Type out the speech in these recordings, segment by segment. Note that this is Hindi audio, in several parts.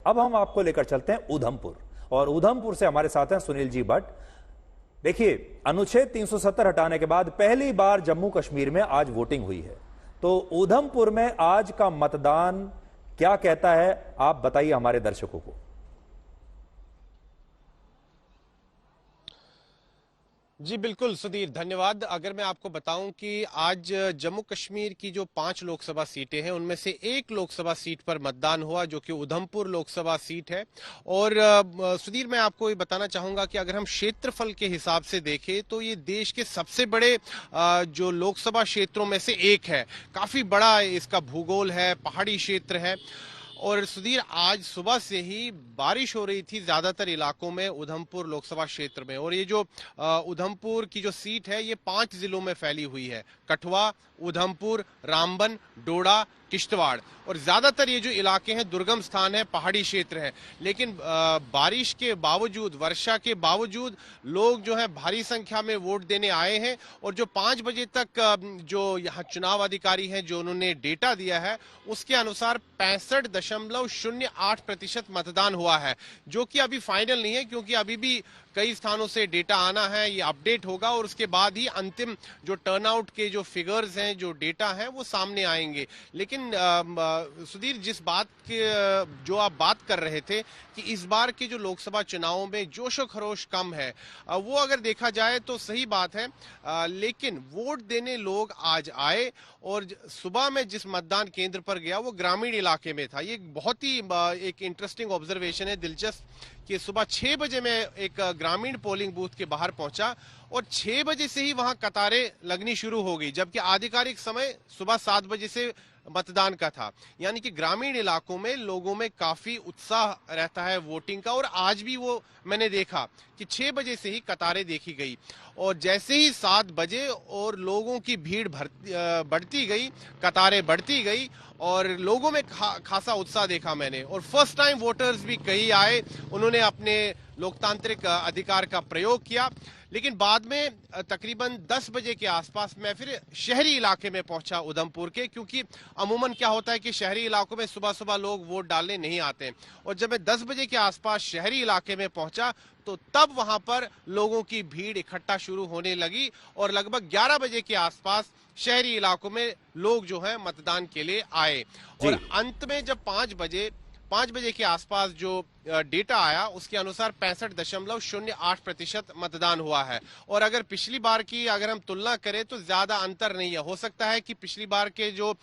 अब हम आपको लेकर चलते हैं उधमपुर, और उधमपुर से हमारे साथ हैं सुनील जी भट्ट। देखिए, अनुच्छेद 370 हटाने के बाद पहली बार जम्मू कश्मीर में आज वोटिंग हुई है, तो उधमपुर में आज का मतदान क्या कहता है, आप बताइए हमारे दर्शकों को। जी बिल्कुल सुधीर, धन्यवाद। अगर मैं आपको बताऊं कि आज जम्मू कश्मीर की जो 5 लोकसभा सीटें हैं उनमें से एक लोकसभा सीट पर मतदान हुआ जो कि उधमपुर लोकसभा सीट है। और सुधीर, मैं आपको ये बताना चाहूंगा कि अगर हम क्षेत्रफल के हिसाब से देखें तो ये देश के सबसे बड़े जो लोकसभा क्षेत्रों में से एक है। काफी बड़ा इसका भूगोल है, पहाड़ी क्षेत्र है। और सुधीर, आज सुबह से ही बारिश हो रही थी ज्यादातर इलाकों में उधमपुर लोकसभा क्षेत्र में। और ये जो उधमपुर की जो सीट है ये 5 जिलों में फैली हुई है, कठुआ, उधमपुर, रामबन, डोडा, किश्तवाड़। और ज्यादातर ये जो इलाके हैं दुर्गम स्थान है, पहाड़ी क्षेत्र है। लेकिन बारिश के बावजूद, वर्षा के बावजूद लोग जो है भारी संख्या में वोट देने आए हैं। और जो 5 बजे तक जो यहाँ चुनाव अधिकारी हैं जो उन्होंने डेटा दिया है उसके अनुसार 65.08% मतदान हुआ है, जो कि अभी फाइनल नहीं है क्योंकि अभी भी कई स्थानों से डेटा आना है, ये अपडेट होगा और उसके बाद ही अंतिम जो टर्नआउट के जो फिगर्स हैं, जो डेटा है वो सामने आएंगे। लेकिन सुधीर, जिस बात के जो आप बात कर रहे थे कि इस बार के जो लोकसभा चुनावों में जोशो खरोश कम है, वो अगर देखा जाए तो सही बात है। लेकिन वोट देने लोग आज आए और सुबह में जिस मतदान केंद्र पर गया वो ग्रामीण इलाके में था। ये बहुत ही एक इंटरेस्टिंग ऑब्जर्वेशन है, दिलचस्प, कि सुबह 6 बजे में एक ग्रामीण पोलिंग बूथ के बाहर पहुंचा और 6 बजे से ही वहां कतारें लगनी शुरू हो गई, जबकि आधिकारिक समय सुबह 7 बजे से मतदान का था। यानी कि ग्रामीण इलाकों में लोगों में काफी उत्साह रहता है वोटिंग का। और आज भी वो मैंने देखा कि 6 बजे से ही कतारें देखी गई और जैसे ही 7 बजे और लोगों की भीड़ बढ़ती गई, कतारें बढ़ती गई और लोगों में खासा उत्साह देखा मैंने। और फर्स्ट टाइम वोटर्स भी कई आए, उन्होंने अपने लोकतांत्रिक अधिकार का प्रयोग किया। लेकिन बाद में तकरीबन 10 बजे के आसपास मैं फिर शहरी इलाके में पहुंचा उधमपुर के, क्योंकि अमूमन क्या होता है कि शहरी इलाकों में सुबह सुबह लोग वोट डालने नहीं आते। और जब मैं 10 बजे के आसपास शहरी इलाके में पहुंचा तो तब वहां पर लोगों की भीड़ इकट्ठा शुरू होने लगी और लगभग 11 बजे के आसपास शहरी इलाकों में लोग जो है मतदान के लिए आए। और अंत में जब 5 बजे के आसपास जो डेटा आया उसके अनुसार 65.08% मतदान हुआ है। और अगर पिछली बार की अगर हम तुलना करें तो ज्यादा अंतर नहीं है। हो सकता है कि पिछली बार के जो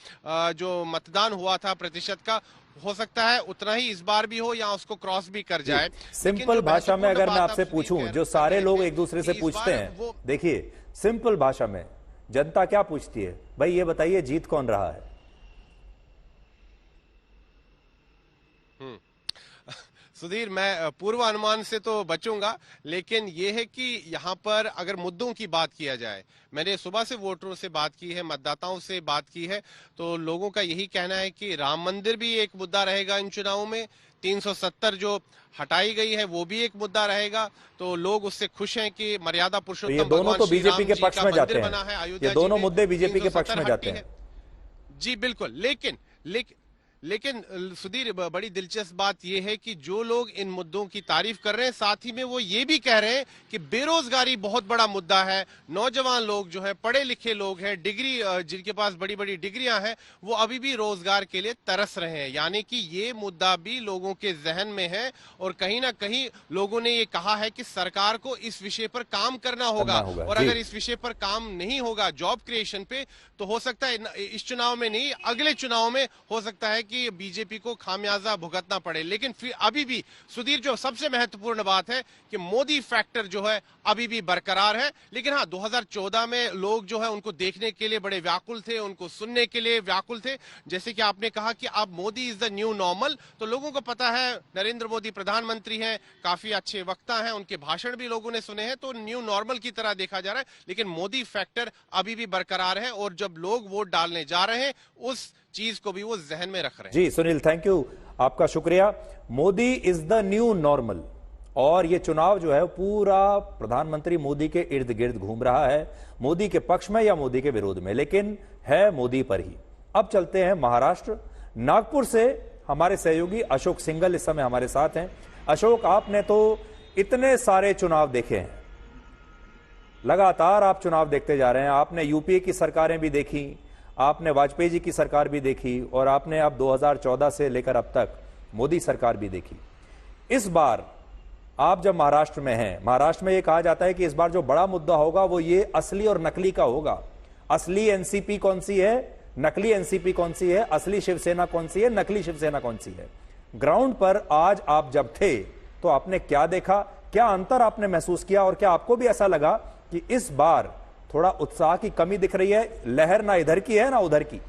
मतदान हुआ था प्रतिशत का, हो सकता है उतना ही इस बार भी हो या उसको क्रॉस भी कर जाए। सिंपल भाषा में अगर मैं आपसे पूछूं, जो सारे लोग एक दूसरे से पूछते हैं, देखिए सिंपल भाषा में जनता क्या पूछती है, भाई ये बताइए जीत कौन रहा है? सुधीर, मैं पूर्व अनुमान से तो बचूंगा, लेकिन यह है कि यहाँ पर अगर मुद्दों की बात किया जाए, मैंने सुबह से वोटरों से बात की है, मतदाताओं से बात की है, तो लोगों का यही कहना है कि राम मंदिर भी एक मुद्दा रहेगा इन चुनावों में, 370 जो हटाई गई है वो भी एक मुद्दा रहेगा। तो लोग उससे खुश हैं कि मर्यादा पुरुषोत्तम ये दोनों तो बीजेपी के पक्ष में जाते हैं, ये दोनों मुद्दे बीजेपी के पक्ष में जाते हैं। जी बिल्कुल, लेकिन सुधीर, बड़ी दिलचस्प बात यह है कि जो लोग इन मुद्दों की तारीफ कर रहे हैं साथ ही में वो ये भी कह रहे हैं कि बेरोजगारी बहुत बड़ा मुद्दा है। नौजवान लोग जो है, पढ़े लिखे लोग हैं, डिग्री जिनके पास बड़ी बड़ी डिग्रियां हैं, वो अभी भी रोजगार के लिए तरस रहे हैं। यानी कि ये मुद्दा भी लोगों के जहन में है और कहीं ना कहीं लोगों ने ये कहा है कि सरकार को इस विषय पर काम करना होगा। और अगर इस विषय पर काम नहीं होगा जॉब क्रिएशन पे, तो हो सकता है इस चुनाव में नहीं, अगले चुनाव में हो सकता है कि बीजेपी को खामियाजा भुगतना पड़े। लेकिन फिर अभी भी सुधीर, जो सबसे महत्वपूर्ण बात है कि मोदी फैक्टर जो है अभी भी बरकरार है। लेकिन हाँ, 2014 में लोग जो है उनको देखने के लिए बड़े व्याकुल थे, उनको सुनने के लिए व्याकुल थे। जैसे कि आपने कहा कि अब Modi is the new normal, तो लोगों को पता है नरेंद्र मोदी प्रधानमंत्री हैं, काफी अच्छे वक्ता हैं, उनके भाषण भी लोगों ने सुने हैं, तो न्यू नॉर्मल की तरह देखा जा रहा है। लेकिन मोदी फैक्टर अभी भी बरकरार है और जब लोग वोट डालने जा रहे हैं उस चीज को भी वो जहन में रख रहे हैं। जी सुनील, थैंक यू, आपका शुक्रिया। Modi is the new normal, और ये चुनाव जो है पूरा प्रधानमंत्री मोदी के इर्द गिर्द घूम रहा है, मोदी के पक्ष में या मोदी के विरोध में, लेकिन है मोदी पर ही। अब चलते हैं महाराष्ट्र, नागपुर से हमारे सहयोगी अशोक सिंघल इस समय हमारे साथ हैं। अशोक, आपने तो इतने सारे चुनाव देखे हैं, लगातार आप चुनाव देखते जा रहे हैं। आपने यूपीए की सरकारें भी देखी, आपने वाजपेयी जी की सरकार भी देखी और आपने अब 2014 से लेकर अब तक मोदी सरकार भी देखी। इस बार आप जब महाराष्ट्र में हैं, महाराष्ट्र में यह कहा जाता है कि इस बार जो बड़ा मुद्दा होगा वो ये असली और नकली का होगा। असली एनसीपी कौन सी है, नकली एनसीपी कौन सी है, असली शिवसेना कौन सी है, नकली शिवसेना कौन सी है। ग्राउंड पर आज आप जब थे तो आपने क्या देखा, क्या अंतर आपने महसूस किया और क्या आपको भी ऐसा लगा कि इस बार थोड़ा उत्साह की कमी दिख रही है, लहर ना इधर की है ना उधर की?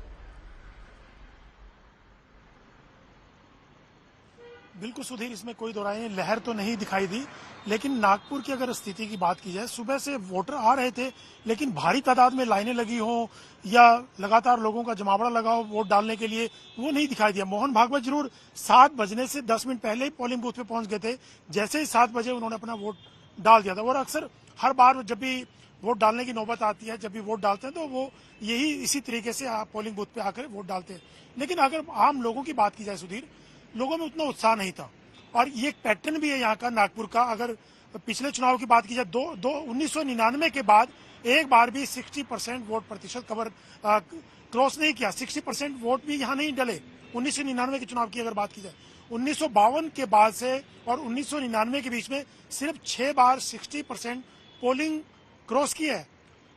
बिल्कुल सुधीर, इसमें कोई दो राय नहीं, लहर तो नहीं दिखाई दी। लेकिन नागपुर की अगर स्थिति की बात की जाए, सुबह से वोटर आ रहे थे लेकिन भारी तादाद में लाइनें लगी हो या लगातार लोगों का जमावड़ा लगा हो वोट डालने के लिए, वो नहीं दिखाई दिया। मोहन भागवत जरूर 7 बजने से 10 मिनट पहले ही पोलिंग बूथ पे पहुंच गए थे। जैसे ही 7 बजे उन्होंने अपना वोट डाल दिया था। और अक्सर हर बार जब भी वोट डालने की नौबत आती है, जब भी वोट डालते हैं तो वो यही इसी तरीके से पोलिंग बूथ पे आकर वोट डालते हैं। लेकिन अगर आम लोगों की बात की जाए सुधीर, लोगों में उतना उत्साह नहीं था। और ये एक पैटर्न भी है यहाँ का, नागपुर का। अगर पिछले चुनाव की बात की जाए, 1999 के बाद एक बार भी 60% वोट प्रतिशत कवर क्रॉस नहीं किया। 60% वोट भी यहाँ नहीं डले 1999 के चुनाव की अगर बात की जाए। 1952 के बाद से और 1999 के बीच में सिर्फ 6 बार 60% पोलिंग क्रॉस की है।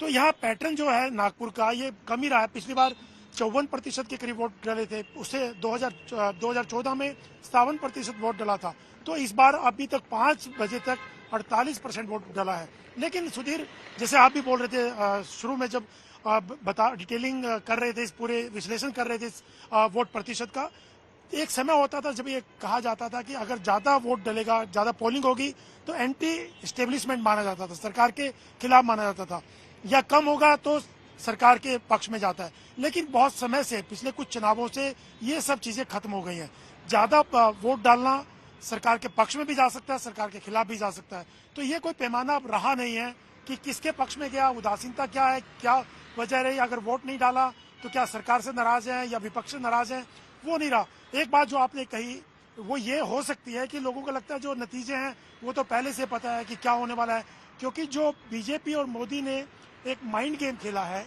तो यहाँ पैटर्न जो है नागपुर का, ये कम ही रहा है। पिछली बार 54% के करीब वोट डले थे, उससे 2014 में 57% वोट डला था। तो इस बार अभी तक 5 बजे तक 48% वोट डला है। लेकिन सुधीर, जैसे आप भी बोल रहे थे शुरू में, जब डिटेलिंग कर रहे थे, इस पूरे विश्लेषण कर रहे थे वोट प्रतिशत का, एक समय होता था जब ये कहा जाता था कि अगर ज्यादा वोट डलेगा, ज्यादा पोलिंग होगी तो एंटी एस्टेब्लिशमेंट माना जाता था, सरकार के खिलाफ माना जाता था, या कम होगा तो सरकार के पक्ष में जाता है। लेकिन बहुत समय से, पिछले कुछ चुनावों से ये सब चीजें खत्म हो गई हैं। ज्यादा वोट डालना सरकार के पक्ष में भी जा सकता है, सरकार के खिलाफ भी जा सकता है। तो ये कोई पैमाना अब रहा नहीं है कि किसके पक्ष में गया, उदासीनता क्या है, क्या वजह रही। अगर वोट नहीं डाला तो क्या सरकार से नाराज है या विपक्ष से नाराज है, वो नहीं रहा। एक बात जो आपने कही वो ये हो सकती है कि लोगों को लगता है जो नतीजे हैं वो तो पहले से पता है कि क्या होने वाला है, क्योंकि जो बीजेपी और मोदी ने एक माइंड गेम खेला है,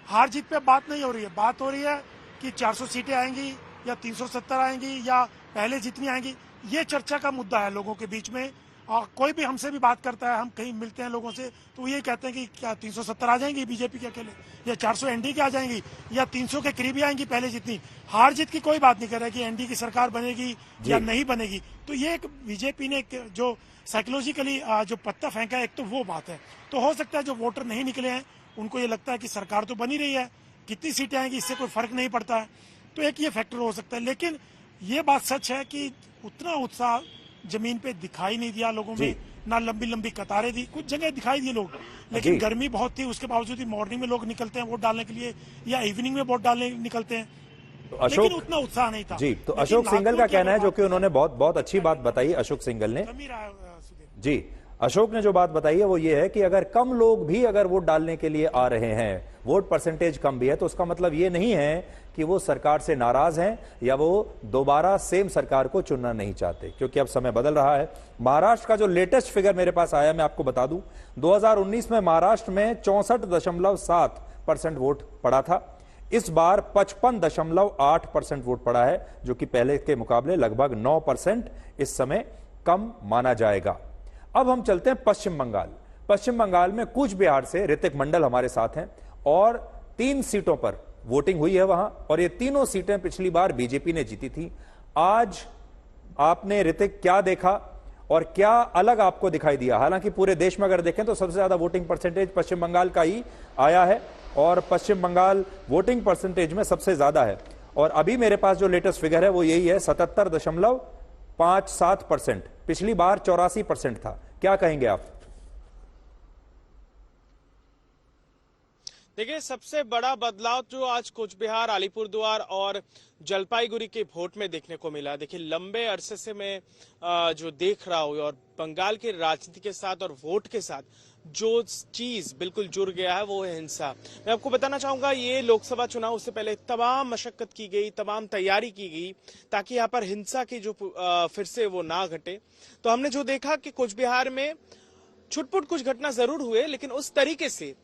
हार जीत पे बात नहीं हो रही है। बात हो रही है कि 400 सीटें आएंगी या 370 आएंगी या पहले जितनी आएंगी। ये चर्चा का मुद्दा है लोगों के बीच में। कोई भी हमसे भी बात करता है, हम कहीं मिलते हैं लोगों से, तो वो ये कहते हैं कि क्या 370 आ जाएंगी बीजेपी के अकेले, या 400 एनडीए की आ जाएंगी, या 300 के करीब ही आएंगी पहले जितनी। हार जीत की कोई बात नहीं कर रहा है कि एनडीए की सरकार बनेगी या नहीं बनेगी। तो ये एक बीजेपी ने जो साइकोलॉजिकली जो पत्ता फेंका है, एक तो वो बात है। तो हो सकता है जो वोटर नहीं निकले हैं उनको ये लगता है कि सरकार तो बनी रही है, कितनी सीटें आएंगी इससे कोई फर्क नहीं पड़ता है। तो एक ये फैक्टर हो सकता है। लेकिन ये बात सच है कि उतना उत्साह जमीन पे दिखाई नहीं दिया लोगों में, ना लंबी लंबी कतारें दी। कुछ जगह दिखाई दिए लोग, लेकिन गर्मी बहुत थी, उसके बावजूद भी मॉर्निंग में लोग निकलते हैं वोट डालने के लिए या इवनिंग में वोट डालने निकलते हैं। तो अशोक, लेकिन उतना उत्साह नहीं था। जी, तो अशोक सिंघल का कहना है, जो कि उन्होंने बहुत अच्छी बात बताई अशोक सिंघल ने। जी, अशोक ने जो बात बताई है वो ये है कि अगर कम लोग भी अगर वोट डालने के लिए आ रहे हैं, वोट परसेंटेज कम भी है, तो उसका मतलब ये नहीं है कि वो सरकार से नाराज हैं या वो दोबारा सेम सरकार को चुनना नहीं चाहते, क्योंकि अब समय बदल रहा है। महाराष्ट्र का जो लेटेस्ट फिगर मेरे पास आया, मैं आपको बता दूं, 2019 में महाराष्ट्र में 64.7% वोट पड़ा था। इस बार 55.8% वोट पड़ा है, जो कि पहले के मुकाबले लगभग 9% इस समय कम माना जाएगा। अब हम चलते हैं पश्चिम बंगाल। पश्चिम बंगाल में कूच बिहार से ऋतिक मंडल हमारे साथ हैं और 3 सीटों पर वोटिंग हुई है वहां, और ये तीनों सीटें पिछली बार बीजेपी ने जीती थी। आज आपने ऋतिक क्या देखा और क्या अलग आपको दिखाई दिया? हालांकि पूरे देश में अगर देखें तो सबसे ज्यादा वोटिंग परसेंटेज पश्चिम बंगाल का ही आया है और पश्चिम बंगाल वोटिंग परसेंटेज में सबसे ज्यादा है। और अभी मेरे पास जो लेटेस्ट फिगर है वो यही है, 77.57%। पिछली बार 84% था। क्या कहेंगे आप? देखिए, सबसे बड़ा बदलाव जो आज कूचबिहार, अलीपुरद्वार और जलपाईगुड़ी के वोट में देखने को मिला। देखिए, लंबे अरसे से मैं जो देख रहा हूँ और बंगाल की राजनीति के साथ और वोट के साथ जो चीज बिल्कुल जुड़ गया है वो है हिंसा। मैं आपको बताना चाहूंगा, ये लोकसभा चुनाव से पहले तमाम मशक्कत की गई, तमाम तैयारी की गई ताकि यहाँ पर हिंसा की जो फिर से वो ना घटे। तो हमने जो देखा कि कूचबिहार में छुटपुट कुछ घटना जरूर हुए, लेकिन उस तरीके से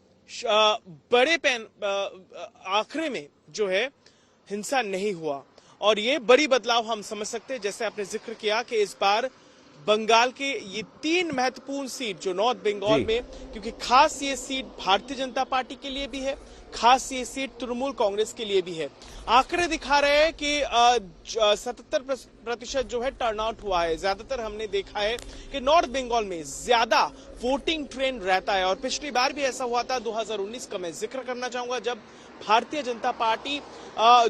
बड़े आखिरी में जो है हिंसा नहीं हुआ। और ये बड़ी बदलाव हम समझ सकते हैं, जैसे आपने जिक्र किया कि इस बार बंगाल के ये 3 महत्वपूर्ण सीट जो नॉर्थ बंगाल में, क्योंकि खास ये सीट भारतीय जनता पार्टी के लिए भी है, खास ये सीट तृणमूल कांग्रेस के लिए भी है। आंकड़े दिखा रहे हैं कि 77% जो है टर्नआउट हुआ है। ज्यादातर हमने देखा है कि नॉर्थ बंगाल में ज्यादा वोटिंग ट्रेंड रहता है और पिछली बार भी ऐसा हुआ था 2019 का मैं जिक्र करना चाहूंगा, जब भारतीय जनता पार्टी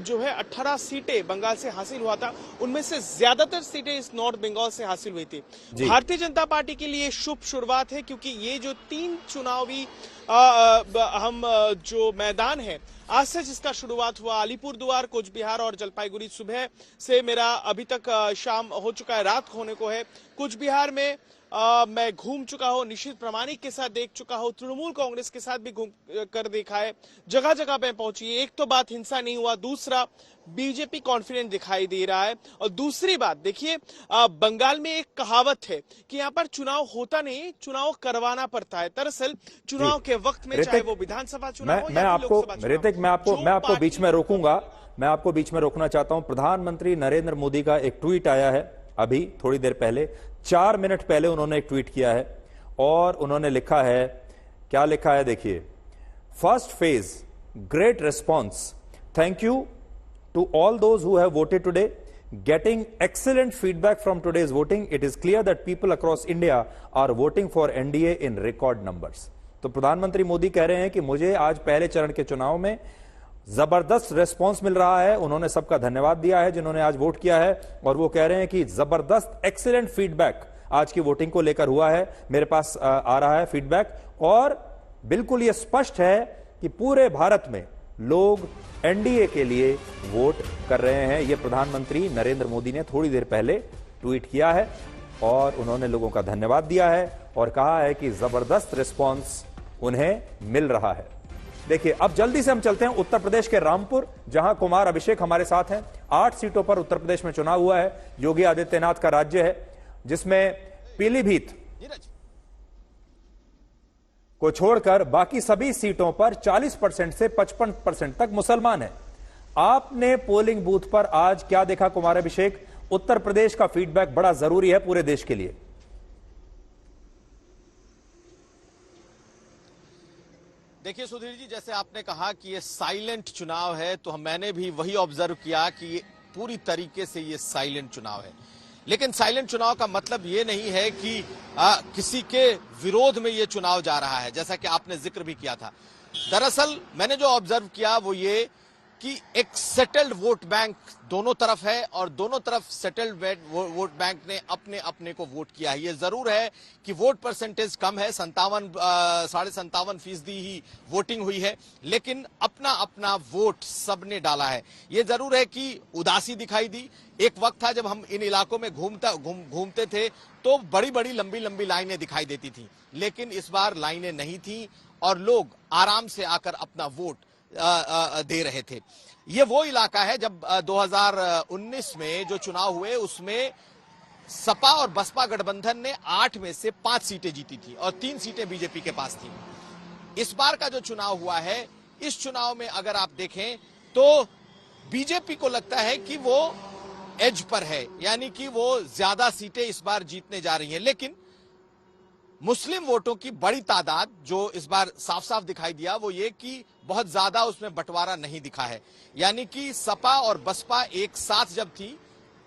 जो है 18 सीटें बंगाल से हासिल हुआ था, उनमें से ज्यादातर सीटें इस नॉर्थ बंगाल से हासिल हुई थी। भारतीय जनता पार्टी के लिए शुभ शुरुआत है, क्योंकि ये जो 3 चुनावी हम जो मैदान है आज से जिसका शुरुआत हुआ, अलीपुरद्वार, कूचबिहार और जलपाईगुड़ी, सुबह से मेरा अभी तक शाम हो चुका है, रात होने को है। कूचबिहार में मैं घूम चुका हूं, निशित प्रामाणिक के साथ देख चुका हूं, तृणमूल कांग्रेस के साथ भी घूम कर देखा है, जगह जगह पे पहुंची। एक तो बात हिंसा नहीं हुआ, दूसरा बीजेपी कॉन्फिडेंट दिखाई दे रहा है, और दूसरी बात देखिए, बंगाल में एक कहावत है कि यहाँ पर चुनाव होता नहीं, चुनाव करवाना पड़ता है। दरअसल चुनाव के वक्त में, चाहे वो विधानसभा चुनाव हो या लोकसभा चुनाव, ऋतिक, मैं आपको बीच में रोकूंगा, मैं आपको बीच में रोकना चाहता हूं। प्रधानमंत्री नरेंद्र मोदी का एक ट्वीट आया है अभी थोड़ी देर पहले, 4 मिनट पहले उन्होंने एक ट्वीट किया है और उन्होंने लिखा है, क्या लिखा है देखिए, first phase great response, thank you to all those who have voted today, getting excellent feedback from today's voting, it is clear that people across India are voting for NDA in record numbers. तो प्रधानमंत्री मोदी कह रहे हैं कि मुझे आज पहले चरण के चुनाव में जबरदस्त रेस्पॉन्स मिल रहा है। उन्होंने सबका धन्यवाद दिया है जिन्होंने आज वोट किया है, और वो कह रहे हैं कि जबरदस्त एक्सीलेंट फीडबैक आज की वोटिंग को लेकर हुआ है, मेरे पास आ रहा है फीडबैक, और बिल्कुल ये स्पष्ट है कि पूरे भारत में लोग एनडीए के लिए वोट कर रहे हैं। ये प्रधानमंत्री नरेंद्र मोदी ने थोड़ी देर पहले ट्वीट किया है और उन्होंने लोगों का धन्यवाद दिया है और कहा है कि जबरदस्त रिस्पॉन्स उन्हें मिल रहा है। देखिए, अब जल्दी से हम चलते हैं उत्तर प्रदेश के रामपुर, जहां कुमार अभिषेक हमारे साथ हैं। 8 सीटों पर उत्तर प्रदेश में चुनाव हुआ है। योगी आदित्यनाथ का राज्य है, जिसमें पीलीभीत को छोड़कर बाकी सभी सीटों पर 40% से 55% तक मुसलमान हैं। आपने पोलिंग बूथ पर आज क्या देखा कुमार अभिषेक? उत्तर प्रदेश का फीडबैक बड़ा जरूरी है पूरे देश के लिए। देखिए सुधीर जी, जैसे आपने कहा कि ये साइलेंट चुनाव है, तो मैंने भी वही ऑब्जर्व किया कि ये पूरी तरीके से ये साइलेंट चुनाव है। लेकिन साइलेंट चुनाव का मतलब ये नहीं है कि किसी के विरोध में ये चुनाव जा रहा है, जैसा कि आपने जिक्र भी किया था। दरअसल मैंने जो ऑब्जर्व किया वो ये कि एक सेटल्ड वोट बैंक दोनों तरफ है, और दोनों तरफ सेटल्ड वोट बैंक ने अपने अपने को वोट किया है। ये जरूर है कि वोट परसेंटेज कम है, 57.57% ही वोटिंग हुई है, लेकिन अपना अपना वोट सबने डाला है। ये जरूर है कि उदासी दिखाई दी। एक वक्त था जब हम इन इलाकों में घूमते थे तो बड़ी बड़ी लंबी लंबी लाइनें दिखाई देती थी, लेकिन इस बार लाइनें नहीं थी और लोग आराम से आकर अपना वोट दे रहे थे। ये वो इलाका है जब 2019 में जो चुनाव हुए उसमें सपा और बसपा गठबंधन ने 8 में से 5 सीटें जीती थी और 3 सीटें बीजेपी के पास थी। इस बार का जो चुनाव हुआ है, इस चुनाव में अगर आप देखें तो बीजेपी को लगता है कि वो एज पर है, यानी कि वो ज्यादा सीटें इस बार जीतने जा रही हैं। लेकिन मुस्लिम वोटों की बड़ी तादाद जो इस बार साफ साफ दिखाई दिया वो ये कि बहुत ज्यादा उसमें बंटवारा नहीं दिखा है, यानी कि सपा और बसपा एक साथ जब थी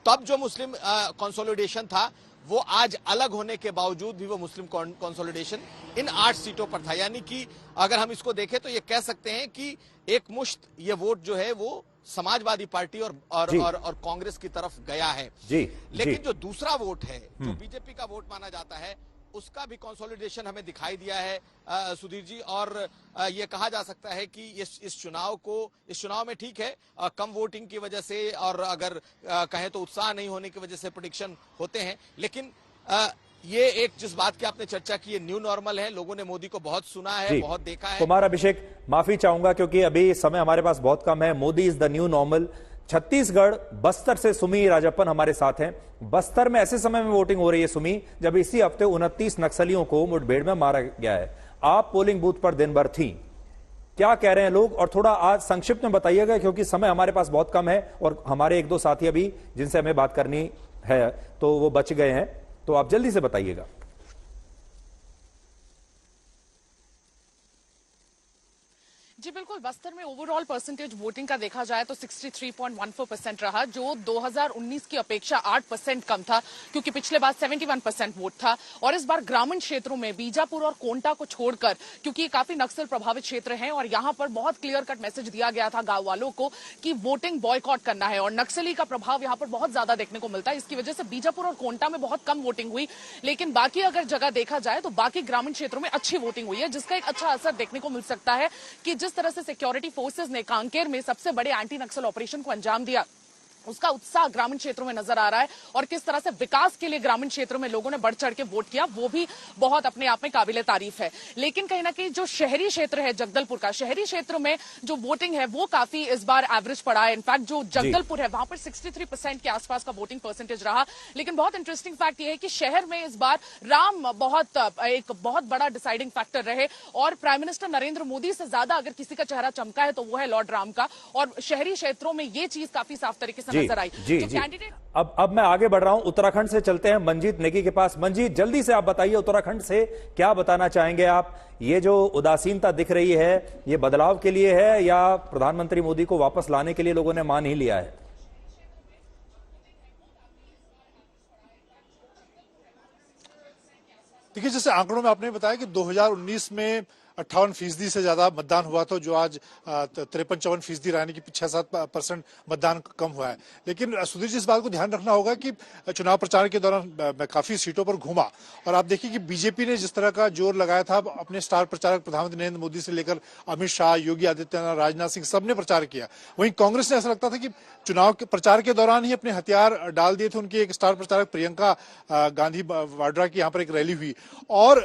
तब जो मुस्लिम कंसोलिडेशन था वो आज अलग होने के बावजूद भी वो मुस्लिम कंसोलिडेशन इन 8 सीटों पर था। यानी कि अगर हम इसको देखें तो ये कह सकते हैं कि एक मुश्त ये वोट जो है वो समाजवादी पार्टी और कांग्रेस की तरफ गया है। लेकिन जो दूसरा वोट है, जो बीजेपी का वोट माना जाता है, उसका भी कंसोलिडेशन हमें दिखाई दिया है सुधीर जी। और ये कहा जा सकता है कि इस चुनाव में ठीक है कम वोटिंग की वजह से और अगर कहें तो उत्साह नहीं होने की वजह से प्रेडिक्शन होते हैं, लेकिन ये एक जिस बात की आपने चर्चा की, ये न्यू नॉर्मल है। लोगों ने मोदी को बहुत सुना है, बहुत देखा है। कुमार अभिषेक, माफी चाहूंगा क्योंकि अभी समय हमारे पास बहुत कम है। Modi is the new normal. Chhattisgarh Bastar से सुमी राजप्पन हमारे साथ हैं। बस्तर में ऐसे समय में वोटिंग हो रही है सुमी, जब इसी हफ्ते 29 नक्सलियों को मुठभेड़ में मारा गया है। आप पोलिंग बूथ पर दिन भर थी, क्या कह रहे हैं लोग? और थोड़ा आज संक्षिप्त में बताइएगा क्योंकि समय हमारे पास बहुत कम है और हमारे एक दो साथी अभी जिनसे हमें बात करनी है तो वो बच गए हैं, तो आप जल्दी से बताइएगा। जी बिल्कुल, बस्तर में ओवरऑल परसेंटेज वोटिंग का देखा जाए तो 63.14% रहा, जो 2019 की अपेक्षा 8% कम था, क्योंकि पिछले बार 71% वोट था। और इस बार ग्रामीण क्षेत्रों में बीजापुर और कोंटा को छोड़कर, क्योंकि ये काफी नक्सल प्रभावित क्षेत्र हैं और यहां पर बहुत क्लियर कट मैसेज दिया गया था गांव वालों को कि वोटिंग बॉयकॉट करना है और नक्सली का प्रभाव यहां पर बहुत ज्यादा देखने को मिलता है। इसकी वजह से बीजापुर और कोंटा में बहुत कम वोटिंग हुई, लेकिन बाकी अगर जगह देखा जाए तो बाकी ग्रामीण क्षेत्रों में अच्छी वोटिंग हुई है, जिसका एक अच्छा असर देखने को मिल सकता है कि जिस तरह से सिक्योरिटी फोर्सेस ने कांकेर में सबसे बड़े एंटी नक्सल ऑपरेशन को अंजाम दिया, उसका उत्साह ग्रामीण क्षेत्रों में नजर आ रहा है। और किस तरह से विकास के लिए ग्रामीण क्षेत्रों में लोगों ने बढ़ चढ़ के वोट किया, वो भी बहुत अपने आप में काबिले तारीफ है। लेकिन कहीं ना कहीं जो शहरी क्षेत्र है जगदलपुर का, शहरी क्षेत्र में जो वोटिंग है वो काफी इस बार एवरेज पड़ा है। इनफैक्ट जो जगदलपुर है वहां पर 63% के आसपास का वोटिंग परसेंटेज रहा। लेकिन बहुत इंटरेस्टिंग फैक्ट ये है कि शहर में इस बार राम एक बहुत बड़ा डिसाइडिंग फैक्टर रहे और प्राइम मिनिस्टर नरेंद्र मोदी से ज्यादा अगर किसी का चेहरा चमका है तो वो है लॉर्ड राम का। और शहरी क्षेत्रों में ये चीज काफी साफ तरीके से नजर आई। जी, जी। अब मैं आगे बढ़ रहा हूं, उत्तराखंड से चलते हैं मंजीत नेगी के पास। मंजीत, जल्दी से आप बताइए, उत्तराखंड से क्या बताना चाहेंगे आप? ये जो उदासीनता दिख रही है, ये बदलाव के लिए है या प्रधानमंत्री मोदी को वापस लाने के लिए लोगों ने मान ही लिया है? देखिए, जैसे आंकड़ों में आपने बताया कि 2019 में 58% से ज्यादा मतदान हुआ था, जो आज 53-54% रहा, यानी कि 6-7% मतदान कम हुआ है। लेकिन सुधीर जी, इस बात को ध्यान रखना होगा कि चुनाव प्रचार के दौरान मैं काफी सीटों पर घूमा और आप देखिए कि बीजेपी ने जिस तरह का जोर लगाया था, अपने स्टार प्रचारक प्रधानमंत्री नरेंद्र मोदी से लेकर अमित शाह, योगी आदित्यनाथ, राजनाथ सिंह, सबने प्रचार किया। वहीं कांग्रेस ने ऐसा लगता था कि चुनाव के प्रचार के दौरान ही अपने हथियार डाल दिए थे। उनकी एक स्टार प्रचारक प्रियंका गांधी वाड्रा की यहाँ पर एक रैली हुई और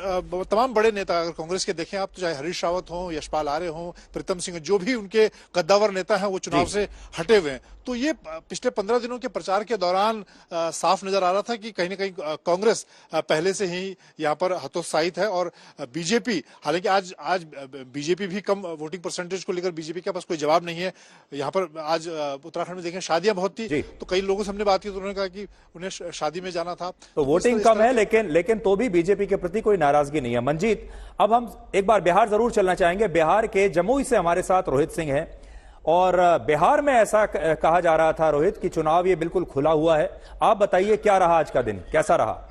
तमाम बड़े नेता अगर कांग्रेस के देखें आप, चाहे हरीश रावत हो, यशपाल आर्य हो, प्रीतम सिंह, जो भी उनके कद्दावर नेता हैं वो चुनाव से हटे हुए हैं। तो ये पिछले 15 दिनों के प्रचार के दौरान साफ नजर आ रहा था कि कहीं ना कहीं कांग्रेस पहले से ही यहाँ पर हतोत्साहित है और बीजेपी, हालांकि आज बीजेपी भी कम वोटिंग परसेंटेज को लेकर बीजेपी के पास कोई जवाब नहीं है। यहाँ पर आज उत्तराखंड में देखें शादियां बहुत थी, तो कई लोगों से हमने बात की तो उन्होंने कहा कि उन्हें शादी में जाना था। तो वोटिंग कम है, लेकिन तो भी बीजेपी के प्रति कोई नाराजगी नहीं है। मंजीत, अब हम एक बार बिहार जरूर चलना चाहेंगे। बिहार के जमुई से हमारे साथ रोहित सिंह हैं और बिहार में ऐसा कहा जा रहा था रोहित कि चुनाव ये बिल्कुल खुला हुआ है। आप बताइए क्या रहा आज का दिन, कैसा रहा?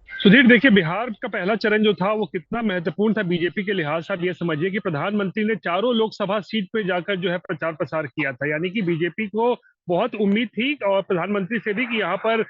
सुधीर, देखिए, बिहार का पहला चरण जो था वो कितना महत्वपूर्ण था बीजेपी के लिहाज से। आप ये समझिए कि प्रधानमंत्री ने चारों लोकसभा सीट पे जाकर जो है प्रचार प्रसार किया था, यानी कि बीजेपी को बहुत उम्मीद थी और प्रधानमंत्री से भी कि यहाँ पर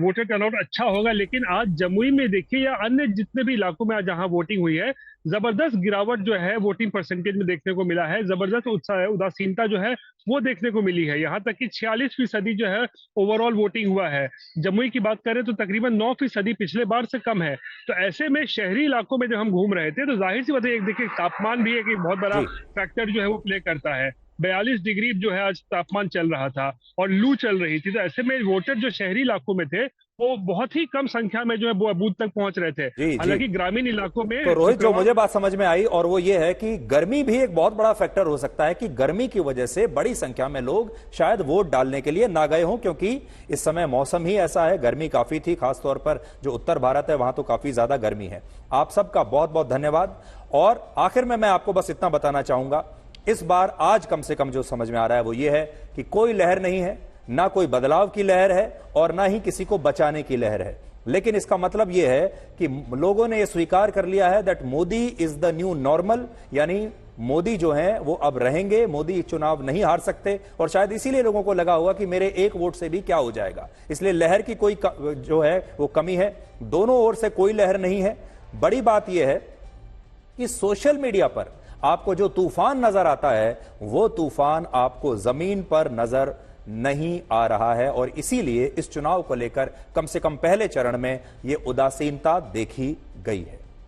वोटर टर्नआउट अच्छा होगा। लेकिन आज जमुई में देखिए या अन्य जितने भी इलाकों में आज जहाँ वोटिंग हुई है, जबरदस्त गिरावट जो है वोटिंग परसेंटेज में देखने को मिला है। जबरदस्त उत्साह है, उदासीनता जो है वो देखने को मिली है। यहाँ तक कि 46% जो है ओवरऑल वोटिंग हुआ है। जमुई की बात करें तो तकरीबन 9% पिछले बार से कम है। तो ऐसे में शहरी इलाकों में जब हम घूम रहे थे तो जाहिर सी बात है, एक देखिए तापमान भी एक बहुत बड़ा फैक्टर जो है वो प्ले करता है। 42 डिग्री जो है आज तापमान चल रहा था और लू चल रही थी। तो ऐसे में वोटर जो शहरी इलाकों में थे वो बहुत ही कम संख्या में जो है वो बूथ तक पहुंच रहे थे। हालांकि ग्रामीण इलाकों में तो रोहित, जो मुझे बात समझ में आई और वो ये है कि गर्मी भी एक बहुत बड़ा फैक्टर हो सकता है कि गर्मी की वजह से बड़ी संख्या में लोग शायद वोट डालने के लिए ना गए हों, क्योंकि इस समय मौसम ही ऐसा है, गर्मी काफी थी, खासतौर पर जो उत्तर भारत है वहां तो काफी ज्यादा गर्मी है। आप सबका बहुत बहुत धन्यवाद। और आखिर में मैं आपको बस इतना बताना चाहूंगा, इस बार आज कम से कम जो समझ में आ रहा है वो ये है कि कोई लहर नहीं है, ना कोई बदलाव की लहर है और ना ही किसी को बचाने की लहर है। लेकिन इसका मतलब यह है कि लोगों ने यह स्वीकार कर लिया है that Modi is the new normal, यानी मोदी जो हैं वो अब रहेंगे, मोदी चुनाव नहीं हार सकते, और शायद इसीलिए लोगों को लगा होगा कि मेरे एक वोट से भी क्या हो जाएगा। इसलिए लहर की कोई जो है वो कमी है, दोनों ओर से कोई लहर नहीं है। बड़ी बात यह है कि सोशल मीडिया पर आपको जो तूफान नजर आता है वो तूफान आपको जमीन पर नजर नहीं आ रहा है, और इसीलिए इस चुनाव को लेकर कम से कम पहले चरण में यह उदासीनता देखी गई है।